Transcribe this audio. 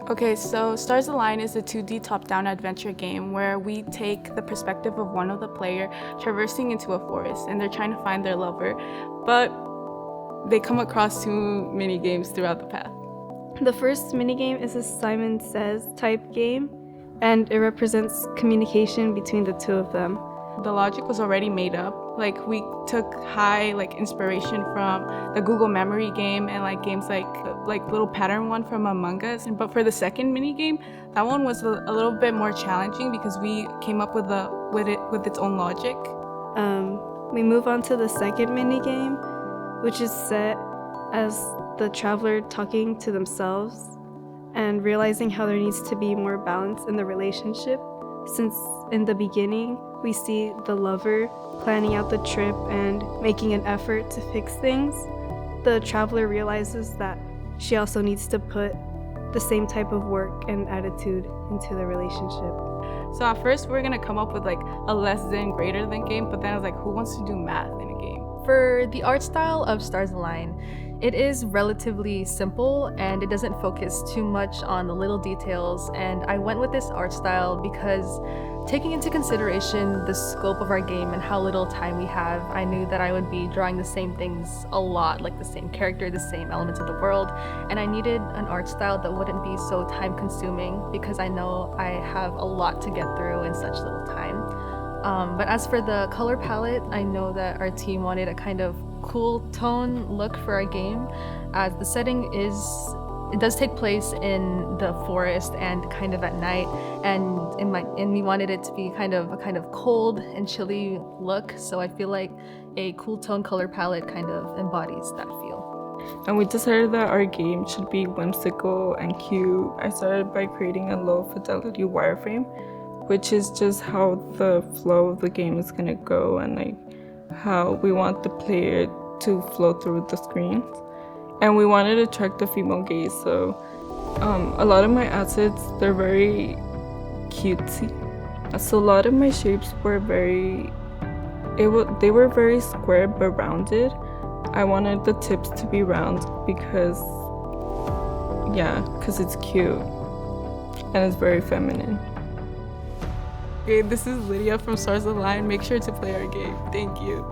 Okay, so Stars Align is a 2D top-down adventure game where we take the perspective of one of the player traversing into a forest and they're trying to find their lover, but they come across two mini games throughout the path. The first minigame is a Simon Says type game, and it represents communication between the two of them. The logic was already made up. Like, we took high inspiration from the Google Memory game and games like little pattern one from Among Us. But for the second mini game, that one was a little bit more challenging because we came up with its own logic. We move on to the second minigame, which is set as the traveler talking to themselves and realizing how there needs to be more balance in the relationship, since in the beginning we see the lover planning out the trip and making an effort to fix things. The traveler realizes that she also needs to put the same type of work and attitude into the relationship. So at first we were gonna come up with a less than greater than game, but then I was like, who wants to do math in a game? For the art style of Stars Align, it is relatively simple and it doesn't focus too much on the little details, and I went with this art style because, taking into consideration the scope of our game and how little time we have, I knew that I would be drawing the same things a lot, like the same character, the same elements of the world, and I needed an art style that wouldn't be so time consuming because I know I have a lot to get through in such little time. But as for the color palette, I know that our team wanted a kind of cool tone look for our game, as the setting it does take place in the forest and kind of at night, and we wanted it to be a kind of cold and chilly look, so I feel like a cool tone color palette kind of embodies that feel. And we decided that our game should be whimsical and cute. I started by creating a low fidelity wireframe, which is just how the flow of the game is gonna go and how we want the player to flow through the screens. And we wanted to attract the female gaze, so a lot of my assets, they're very cutesy. So a lot of my shapes were they were very square but rounded. I wanted the tips to be round because it's cute and it's very feminine. Okay, this is Lydia from Stars Align. Make sure to play our game. Thank you.